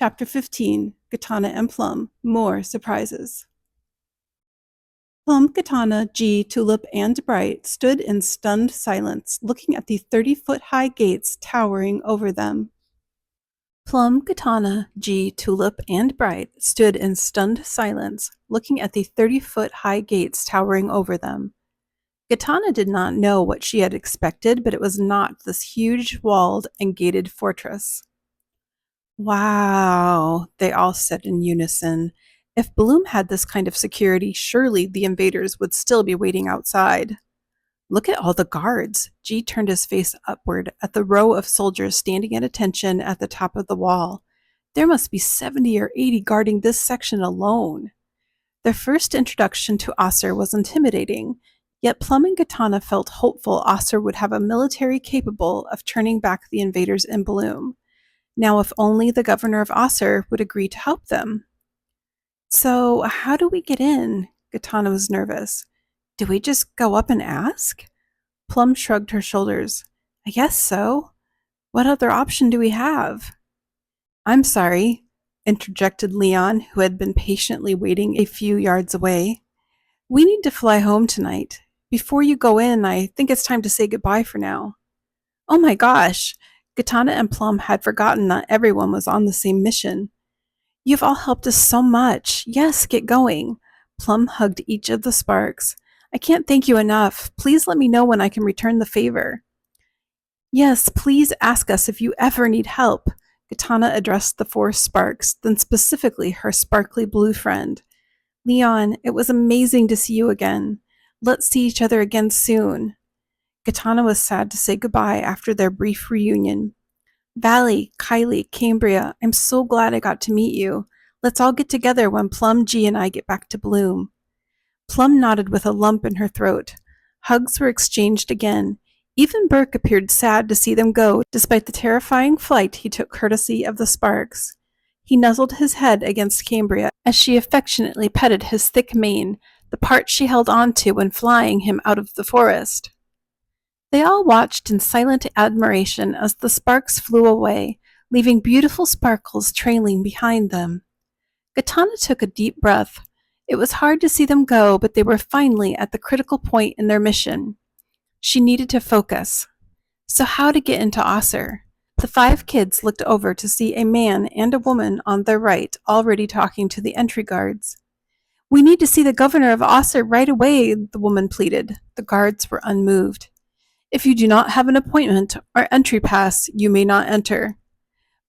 Chapter 15, Gitana and Plum, More Surprises. Plum, Gitana, G, Tulip, and Bright stood in stunned silence, looking at the 30-foot-high gates towering over them. Plum, Gitana, G, Tulip, and Bright stood in stunned silence, looking at the 30-foot-high gates towering over them. Gitana did not know what she had expected, but it was not this huge, walled, and gated fortress. Wow, they all said in unison. If Bloom had this kind of security, surely the invaders would still be waiting outside. Look at all the guards. G turned his face upward at the row of soldiers standing at attention at the top of the wall. There must be 70 or 80 guarding this section alone. Their first introduction to Aser was intimidating, yet Plum and Gitana felt hopeful Aser would have a military capable of turning back the invaders in Bloom. Now, if only the governor of Aser would agree to help them. So, how do we get in? Gitana was nervous. Do we just go up and ask? Plum shrugged her shoulders. I guess so. What other option do we have? I'm sorry, interjected Leon, who had been patiently waiting a few yards away. We need to fly home tonight. Before you go in, I think it's time to say goodbye for now. Oh my gosh! Gitana and Plum had forgotten not everyone was on the same mission. You've all helped us so much. Yes, get going. Plum hugged each of the sparks. I can't thank you enough. Please let me know when I can return the favor. Yes, please ask us if you ever need help. Gitana addressed the 4 sparks, then specifically her sparkly blue friend. Leon, it was amazing to see you again. Let's see each other again soon. Gitana was sad to say goodbye after their brief reunion. Valley, Kylie, Cambria, I'm so glad I got to meet you. Let's all get together when Plum, G, and I get back to Bloom. Plum nodded with a lump in her throat. Hugs were exchanged again. Even Burke appeared sad to see them go, despite the terrifying flight he took courtesy of the sparks. He nuzzled his head against Cambria as she affectionately petted his thick mane, the part she held on to when flying him out of the forest. They all watched in silent admiration as the sparks flew away, leaving beautiful sparkles trailing behind them. Gitana took a deep breath. It was hard to see them go, but they were finally at the critical point in their mission. She needed to focus. So how to get into Aser? The 5 kids looked over to see a man and a woman on their right already talking to the entry guards. We need to see the governor of Aser right away, the woman pleaded. The guards were unmoved. If you do not have an appointment or entry pass, you may not enter.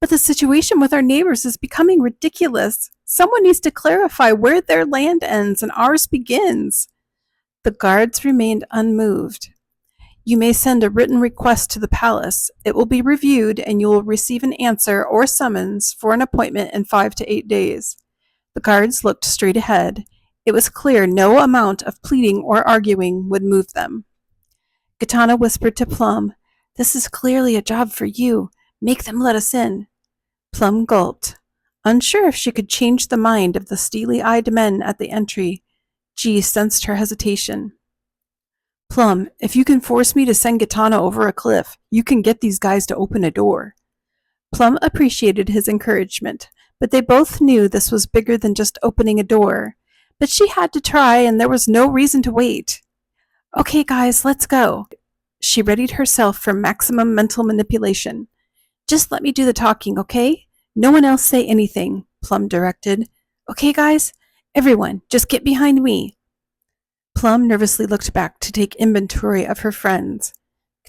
But the situation with our neighbors is becoming ridiculous. Someone needs to clarify where their land ends and ours begins. The guards remained unmoved. You may send a written request to the palace. It will be reviewed and you will receive an answer or summons for an appointment in 5 to 8 days. The guards looked straight ahead. It was clear no amount of pleading or arguing would move them. Gitana whispered to Plum, This is clearly a job for you. Make them let us in. Plum gulped. Unsure if she could change the mind of the steely-eyed men at the entry, G sensed her hesitation. Plum, if you can force me to send Gitana over a cliff, you can get these guys to open a door. Plum appreciated his encouragement, but they both knew this was bigger than just opening a door. But she had to try, and there was no reason to wait. Okay, guys, let's go. She readied herself for maximum mental manipulation. Just let me do the talking, okay? No one else say anything, Plum directed. Okay, guys? Everyone, just get behind me. Plum nervously looked back to take inventory of her friends.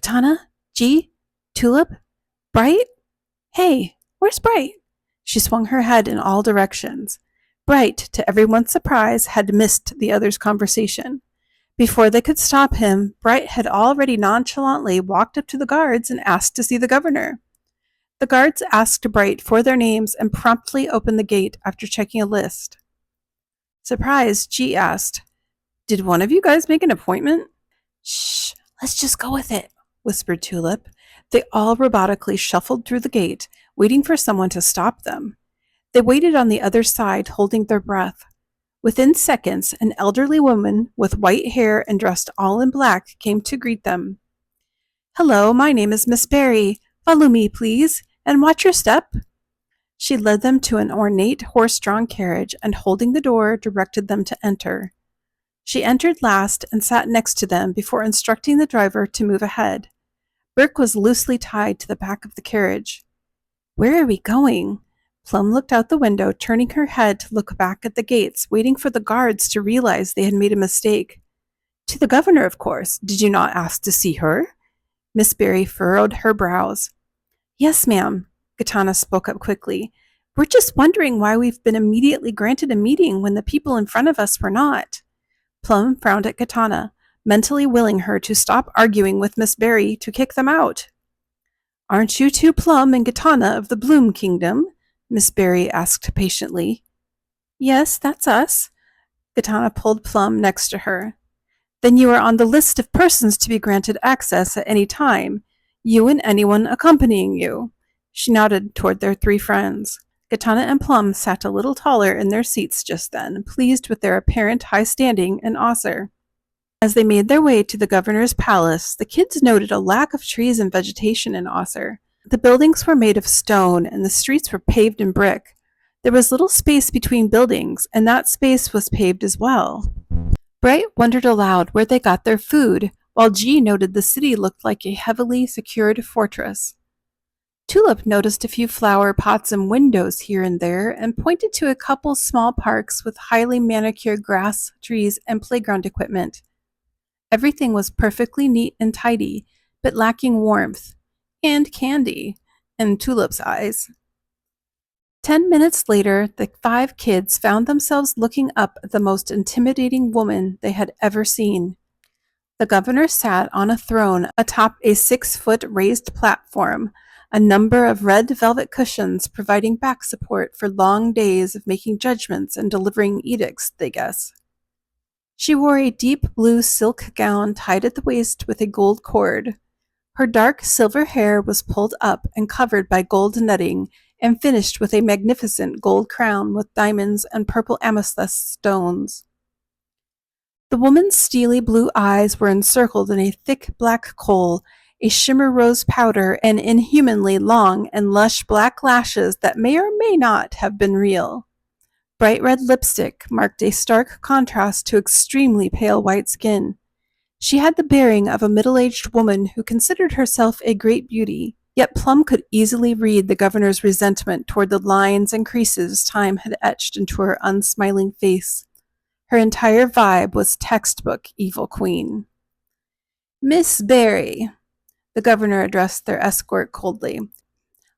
Gitana? G? Tulip? Bright? Hey, where's Bright? She swung her head in all directions. Bright, to everyone's surprise, had missed the others' conversation. Before they could stop him, Bright had already nonchalantly walked up to the guards and asked to see the governor. The guards asked Bright for their names and promptly opened the gate after checking a list. Surprised, G asked, Did one of you guys make an appointment? Shh, let's just go with it, whispered Tulip. They all robotically shuffled through the gate, waiting for someone to stop them. They waited on the other side, holding their breath. Within seconds, an elderly woman with white hair and dressed all in black came to greet them. Hello, my name is Miss Barry. Follow me, please, and watch your step. She led them to an ornate horse-drawn carriage and, holding the door, directed them to enter. She entered last and sat next to them before instructing the driver to move ahead. Burke was loosely tied to the back of the carriage. "Where are we going?" Plum looked out the window, turning her head to look back at the gates, waiting for the guards to realize they had made a mistake. "To the governor, of course. Did you not ask to see her?" Miss Barry furrowed her brows. "Yes, ma'am," Gitana spoke up quickly. "We're just wondering why we've been immediately granted a meeting when the people in front of us were not." Plum frowned at Gitana, mentally willing her to stop arguing with Miss Barry to kick them out. "Aren't you two Plum and Gitana of the Bloom Kingdom?" Miss Barry asked patiently. "Yes, that's us." Gitana pulled Plum next to her. "Then you are on the list of persons to be granted access at any time, you and anyone accompanying you." She nodded toward their three friends. Gitana and Plum sat a little taller in their seats just then, pleased with their apparent high standing in Aser. As they made their way to the governor's palace, the kids noted a lack of trees and vegetation in Aser. The buildings were made of stone, and the streets were paved in brick. There was little space between buildings, and that space was paved as well. Bright wondered aloud where they got their food, while G noted the city looked like a heavily secured fortress. Tulip noticed a few flower pots and windows here and there, and pointed to a couple small parks with highly manicured grass, trees, and playground equipment. Everything was perfectly neat and tidy, but lacking warmth and candy in Tulip's eyes. 10 minutes later, the 5 kids found themselves looking up at the most intimidating woman they had ever seen. The governor sat on a throne atop a 6-foot raised platform, a number of red velvet cushions providing back support for long days of making judgments and delivering edicts, they guess. She wore a deep blue silk gown tied at the waist with a gold cord. Her dark silver hair was pulled up and covered by gold netting and finished with a magnificent gold crown with diamonds and purple amethyst stones. The woman's steely blue eyes were encircled in a thick black kohl, a shimmer rose powder, and inhumanly long and lush black lashes that may or may not have been real. Bright red lipstick marked a stark contrast to extremely pale white skin. She had the bearing of a middle-aged woman who considered herself a great beauty, yet Plum could easily read the governor's resentment toward the lines and creases time had etched into her unsmiling face. Her entire vibe was textbook evil queen. "Miss Barry," the governor addressed their escort coldly,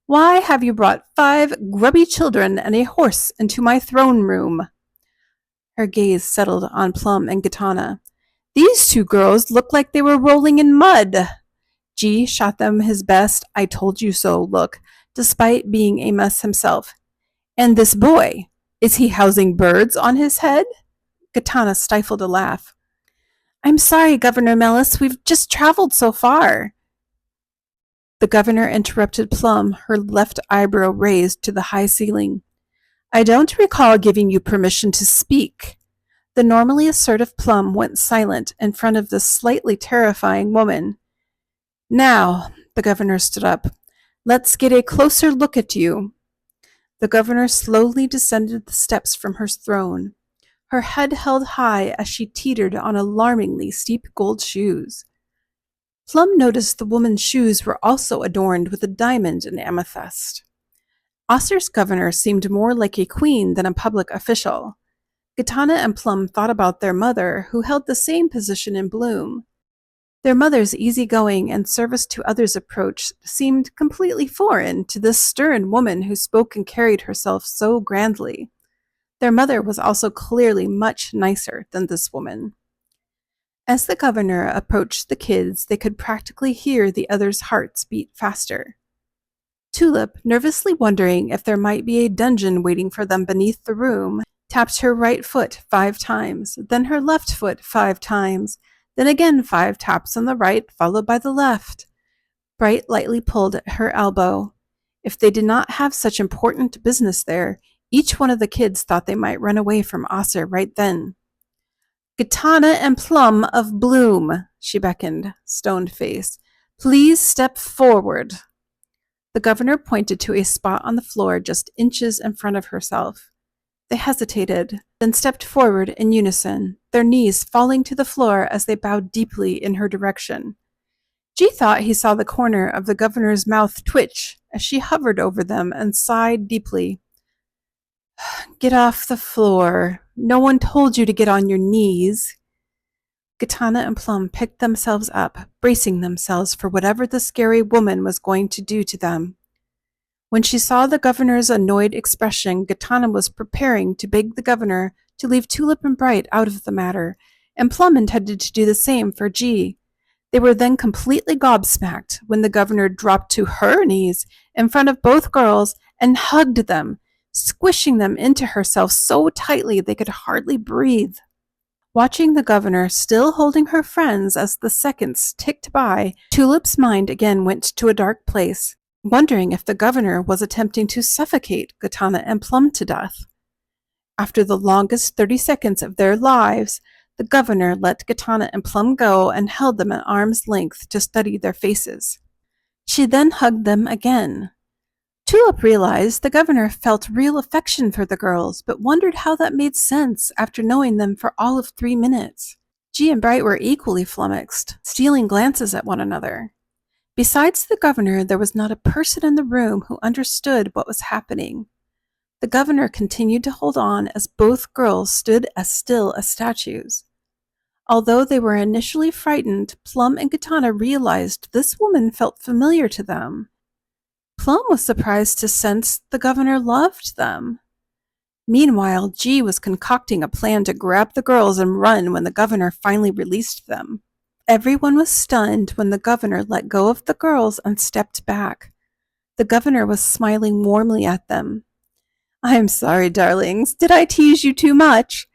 "why have you brought 5 grubby children and a horse into my throne room?" Her gaze settled on Plum and Gitana. "These 2 girls look like they were rolling in mud." G shot them his best "I told you so" look, despite being a mess himself. "And this boy, is he housing birds on his head?" Gitana stifled a laugh. "I'm sorry, Governor Mellis, we've just traveled so far." The governor interrupted Plum, her left eyebrow raised to the high ceiling. "I don't recall giving you permission to speak." The normally assertive Plum went silent in front of this slightly terrifying woman. "Now," the governor stood up, "let's get a closer look at you." The governor slowly descended the steps from her throne, her head held high as she teetered on alarmingly steep gold shoes. Plum noticed the woman's shoes were also adorned with a diamond and amethyst. Aser's governor seemed more like a queen than a public official. Gitana and Plum thought about their mother, who held the same position in Bloom. Their mother's easygoing and service to others approach seemed completely foreign to this stern woman who spoke and carried herself so grandly. Their mother was also clearly much nicer than this woman. As the governor approached the kids, they could practically hear the others' hearts beat faster. Tulip, nervously wondering if there might be a dungeon waiting for them beneath the room, tapped her right foot 5 times, then her left foot 5 times, then again 5 taps on the right, followed by the left. Bright lightly pulled at her elbow. If they did not have such important business there, each one of the kids thought they might run away from Aser right then. "Gitana and Plum of Bloom," she beckoned, stone-faced. "Please step forward." The governor pointed to a spot on the floor just inches in front of herself. They hesitated, then stepped forward in unison, their knees falling to the floor as they bowed deeply in her direction. G thought he saw the corner of the governor's mouth twitch as she hovered over them and sighed deeply. Get off the floor. No one told you to get on your knees. Gitana and Plum picked themselves up, bracing themselves for whatever the scary woman was going to do to them. When she saw the governor's annoyed expression, Gitana was preparing to beg the governor to leave Tulip and Bright out of the matter, and Plum intended to do the same for G. They were then completely gobsmacked when the governor dropped to her knees in front of both girls and hugged them, squishing them into herself so tightly they could hardly breathe. Watching the governor still holding her friends as the seconds ticked by, Tulip's mind again went to a dark place, wondering if the governor was attempting to suffocate Gitana and Plum to death. After the longest 30 seconds of their lives, the governor let Gitana and Plum go and held them at arm's length to study their faces. She then hugged them again. Tulip realized the governor felt real affection for the girls, but wondered how that made sense after knowing them for all of 3 minutes. G and Bright were equally flummoxed, stealing glances at one another. Besides the governor, there was not a person in the room who understood what was happening. The governor continued to hold on as both girls stood as still as statues. Although they were initially frightened, Plum and Gitana realized this woman felt familiar to them. Plum was surprised to sense the governor loved them. Meanwhile, G was concocting a plan to grab the girls and run when the governor finally released them. Everyone was stunned when the governor let go of the girls and stepped back. The governor was smiling warmly at them. I'm sorry, darlings. Did I tease you too much?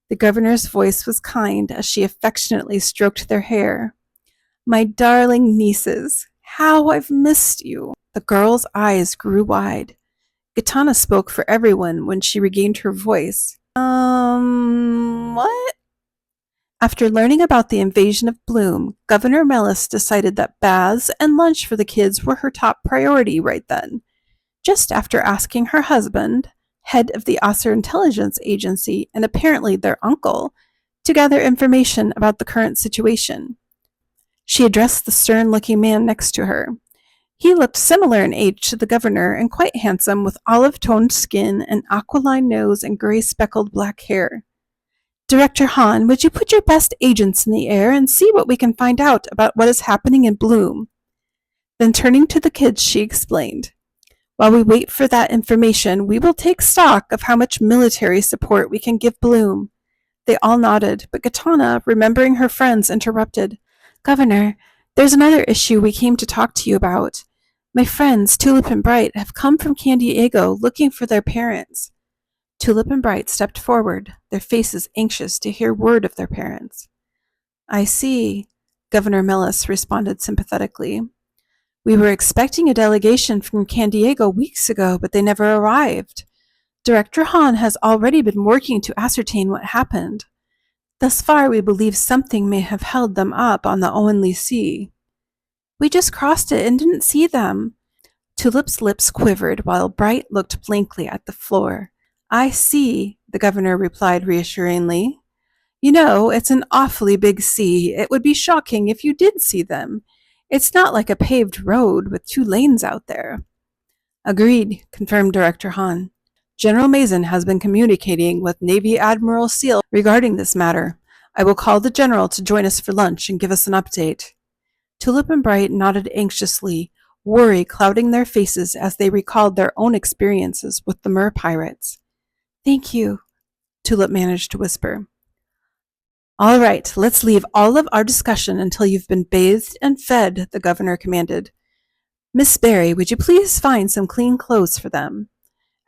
The governor's voice was kind as she affectionately stroked their hair. My darling nieces, how I've missed you. The girl's eyes grew wide. Gitana spoke for everyone when she regained her voice. What? After learning about the invasion of Bloom, Governor Mellis decided that baths and lunch for the kids were her top priority right then. Just after asking her husband, head of the Aser intelligence agency and apparently their uncle, to gather information about the current situation. She addressed the stern-looking man next to her. He looked similar in age to the governor and quite handsome with olive-toned skin, an aquiline nose, and gray-speckled black hair. Director Hahn, would you put your best agents in the air and see what we can find out about what is happening in Bloom? Then turning to the kids, she explained, while we wait for that information, we will take stock of how much military support we can give Bloom. They all nodded, but Gitana, remembering her friends, interrupted. Governor, there's another issue we came to talk to you about. My friends, Tulip and Bright, have come from San Diego looking for their parents. Tulip and Bright stepped forward, their faces anxious to hear word of their parents. I see, Governor Mellis responded sympathetically. We were expecting a delegation from San Diego weeks ago, but they never arrived. Director Hahn has already been working to ascertain what happened. Thus far, we believe something may have held them up on the Owenly Sea. We just crossed it and didn't see them. Tulip's lips quivered while Bright looked blankly at the floor. I see, the governor replied reassuringly. You know, it's an awfully big sea. It would be shocking if you did see them. It's not like a paved road with 2 lanes out there. Agreed, confirmed Director Hahn. General Mason has been communicating with Navy Admiral Seal regarding this matter. I will call the general to join us for lunch and give us an update. Tulip and Bright nodded anxiously, worry clouding their faces as they recalled their own experiences with the Mer pirates. Thank you, Tulip managed to whisper. All right, let's leave all of our discussion until you've been bathed and fed, the governor commanded. Miss Barry, would you please find some clean clothes for them?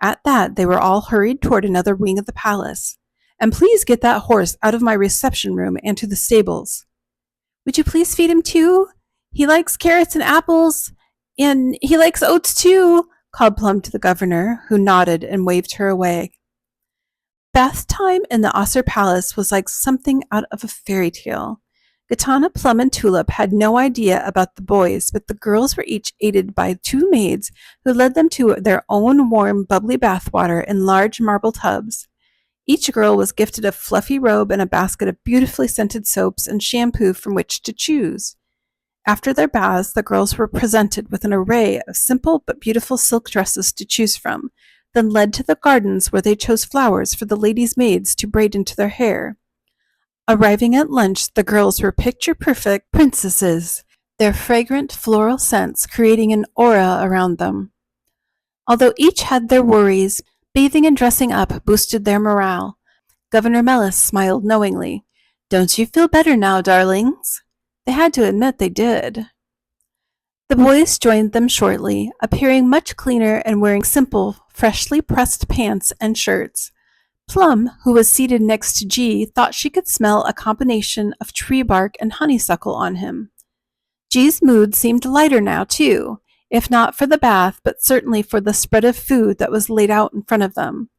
At that, they were all hurried toward another wing of the palace. And please get that horse out of my reception room and to the stables. Would you please feed him too? He likes carrots and apples, and he likes oats too, called Plum to the governor, who nodded and waved her away. Bath time in the Aser Palace was like something out of a fairy tale. Gitana, Plum, and Tulip had no idea about the boys, but the girls were each aided by 2 maids who led them to their own warm, bubbly bathwater in large marble tubs. Each girl was gifted a fluffy robe and a basket of beautifully scented soaps and shampoo from which to choose. After their baths, the girls were presented with an array of simple but beautiful silk dresses to choose from, then led to the gardens where they chose flowers for the ladies' maids to braid into their hair. Arriving at lunch, the girls were picture-perfect princesses, their fragrant floral scents creating an aura around them. Although each had their worries, bathing and dressing up boosted their morale. Governor Mellis smiled knowingly. "Don't you feel better now, darlings?" They had to admit they did. The boys joined them shortly, appearing much cleaner and wearing simple, freshly pressed pants and shirts. Plum, who was seated next to G, thought she could smell a combination of tree bark and honeysuckle on him. G's mood seemed lighter now, too, if not for the bath, but certainly for the spread of food that was laid out in front of them.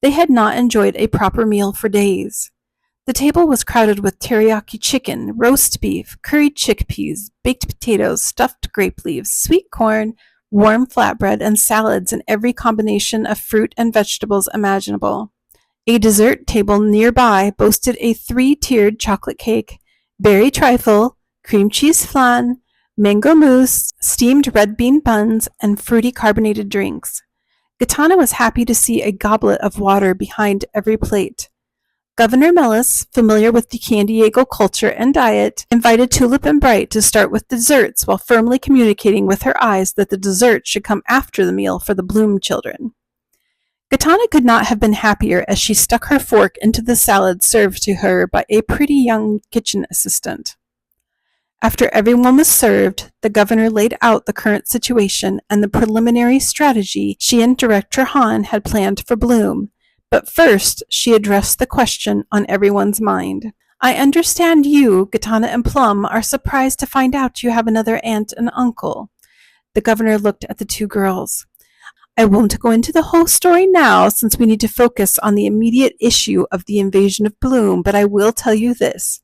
They had not enjoyed a proper meal for days. The table was crowded with teriyaki chicken, roast beef, curried chickpeas, baked potatoes, stuffed grape leaves, sweet corn, warm flatbread, and salads in every combination of fruit and vegetables imaginable. A dessert table nearby boasted a 3-tiered chocolate cake, berry trifle, cream cheese flan, mango mousse, steamed red bean buns, and fruity carbonated drinks. Gitana was happy to see a goblet of water behind every plate. Governor Mellis, familiar with the Can Diego culture and diet, invited Tulip and Bright to start with desserts while firmly communicating with her eyes that the dessert should come after the meal for the Bloom children. Gitana could not have been happier as she stuck her fork into the salad served to her by a pretty young kitchen assistant. After everyone was served, the governor laid out the current situation and the preliminary strategy she and Director Hahn had planned for Bloom. But first, she addressed the question on everyone's mind. "I understand you, Gitana and Plum, are surprised to find out you have another aunt and uncle." The governor looked at the 2 girls. "I won't go into the whole story now, since we need to focus on the immediate issue of the invasion of Bloom, but I will tell you this.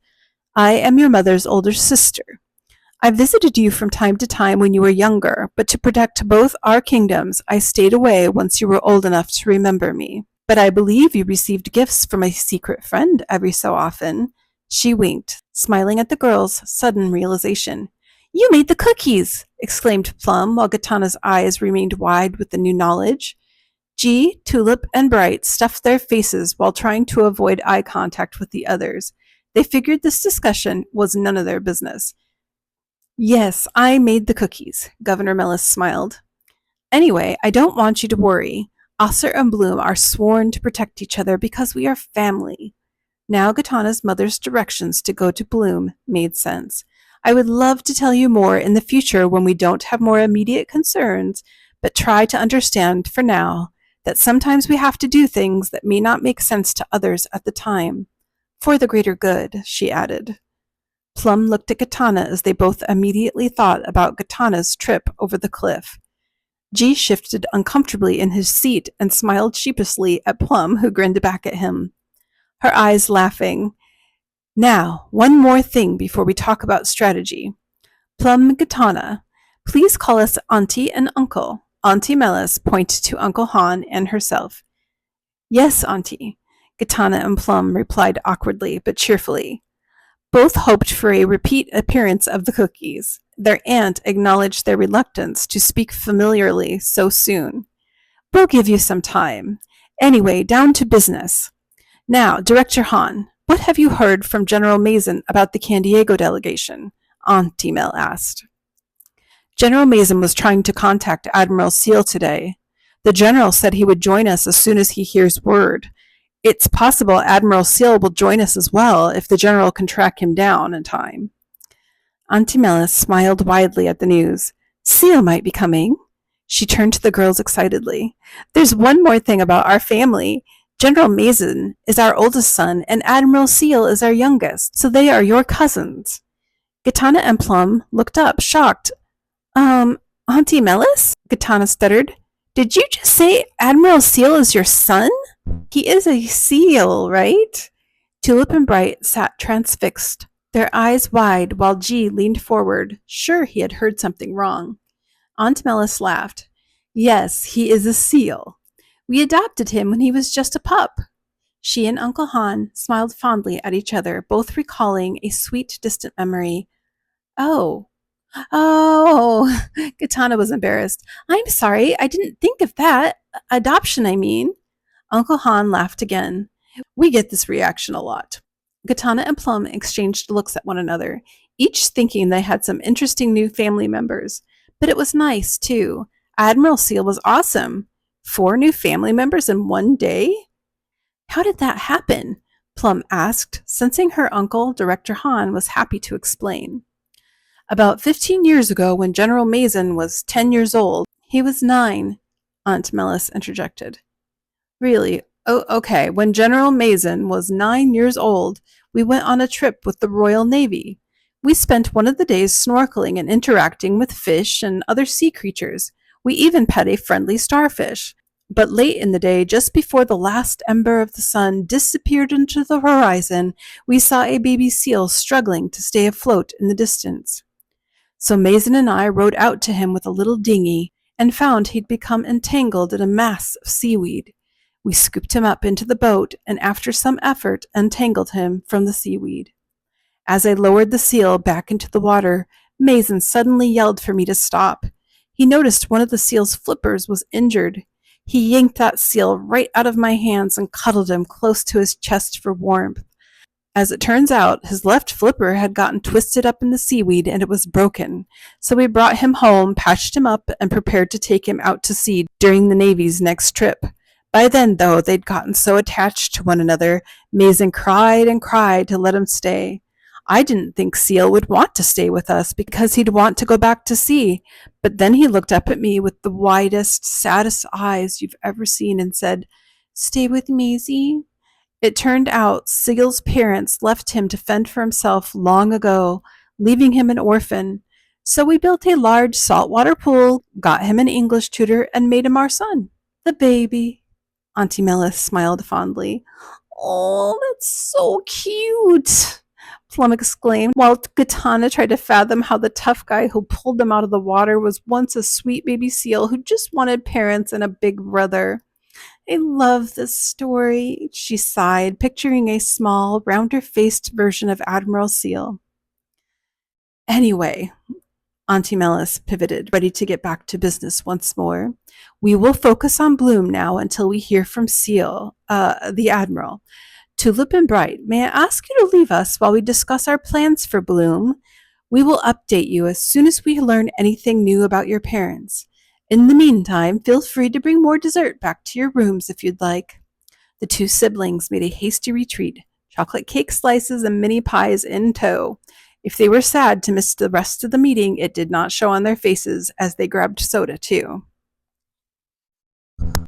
I am your mother's older sister. I visited you from time to time when you were younger, but to protect both our kingdoms, I stayed away once you were old enough to remember me. But I believe you received gifts from a secret friend every so often." She winked, smiling at the girls' sudden realization. "You made the cookies!" exclaimed Plum, while Gitana's eyes remained wide with the new knowledge. G, Tulip, and Bright stuffed their faces while trying to avoid eye contact with the others. They figured this discussion was none of their business. "Yes, I made the cookies," Governor Mellis smiled. "Anyway, I don't want you to worry. Aser and Bloom are sworn to protect each other because we are family." Now Gitana's mother's directions to go to Bloom made sense. "I would love to tell you more in the future when we don't have more immediate concerns, but try to understand for now that sometimes we have to do things that may not make sense to others at the time. For the greater good," she added. Plum looked at Gitana as they both immediately thought about Gitana's trip over the cliff. G shifted uncomfortably in his seat and smiled sheepishly at Plum, who grinned back at him, her eyes laughing. "Now, one more thing before we talk about strategy. Plum and Gitana, please call us Auntie and Uncle." Auntie Mellis pointed to Uncle Hahn and herself. "Yes, Auntie," Gitana and Plum replied awkwardly but cheerfully. Both hoped for a repeat appearance of the cookies. Their aunt acknowledged their reluctance to speak familiarly so soon. "We'll give you some time. Anyway, down to business. Now, Director Hahn, what have you heard from General Mason about the Can Diego delegation?" Auntie Mel asked. "General Mason was trying to contact Admiral Seal today. The general said he would join us as soon as he hears word. It's possible Admiral Seal will join us as well if the general can track him down in time." Auntie Mellis smiled widely at the news. "Seal might be coming." She turned to the girls excitedly. "There's one more thing about our family. General Mason is our oldest son, and Admiral Seal is our youngest, so they are your cousins." Gitana and Plum looked up, shocked. Auntie Mellis?" Gitana stuttered. "Did you just say Admiral Seal is your son?" "He is a seal, right?" Tulip and Bright sat transfixed. Their eyes wide while G leaned forward, sure he had heard something wrong. Aunt Melis laughed. Yes, he is a seal. We adopted him when he was just a pup. She and Uncle Han smiled fondly at each other, both recalling a sweet, distant memory. Oh, oh, Gitana was embarrassed. I'm sorry, I didn't think of that. Adoption, I mean. Uncle Han laughed again. We get this reaction a lot. Gitana and Plum exchanged looks at one another, each thinking they had some interesting new family members. But it was nice, too. Admiral Seal was awesome. 4 new family members in one day? How did that happen? Plum asked, sensing her uncle, Director Han, was happy to explain. About 15 years ago, when General Mason was 10 years old, he was 9, Aunt Melis interjected. Really? Oh, okay. When General Mason was 9 years old, we went on a trip with the Royal Navy. We spent one of the days snorkeling and interacting with fish and other sea creatures. We even pet a friendly starfish. But late in the day, just before the last ember of the sun disappeared into the horizon, we saw a baby seal struggling to stay afloat in the distance. So Mason and I rowed out to him with a little dinghy and found he'd become entangled in a mass of seaweed. We scooped him up into the boat and after some effort untangled him from the seaweed. As I lowered the seal back into the water, Mason suddenly yelled for me to stop. He noticed one of the seal's flippers was injured. He yanked that seal right out of my hands and cuddled him close to his chest for warmth. As it turns out, his left flipper had gotten twisted up in the seaweed and it was broken. So we brought him home, patched him up, and prepared to take him out to sea during the Navy's next trip. By then, though, they'd gotten so attached to one another, Mason cried and cried to let him stay. I didn't think Seal would want to stay with us because he'd want to go back to sea. But then he looked up at me with the widest, saddest eyes you've ever seen and said, "Stay with Maisie." It turned out Seal's parents left him to fend for himself long ago, leaving him an orphan. So we built a large saltwater pool, got him an English tutor, and made him our son. The baby. Auntie Melis smiled fondly. Oh, that's so cute, Plum exclaimed, while Gitana tried to fathom how the tough guy who pulled them out of the water was once a sweet baby seal who just wanted parents and a big brother. I love this story, she sighed, picturing a small, rounder-faced version of Admiral Seal. Anyway, Auntie Melis pivoted, ready to get back to business once more. We will focus on Bloom now until we hear from Seal, the Admiral. Tulip and Bright, may I ask you to leave us while we discuss our plans for Bloom? We will update you as soon as we learn anything new about your parents. In the meantime, feel free to bring more dessert back to your rooms if you'd like. The 2 siblings made a hasty retreat, chocolate cake slices and mini pies in tow. If they were sad to miss the rest of the meeting, it did not show on their faces as they grabbed soda too.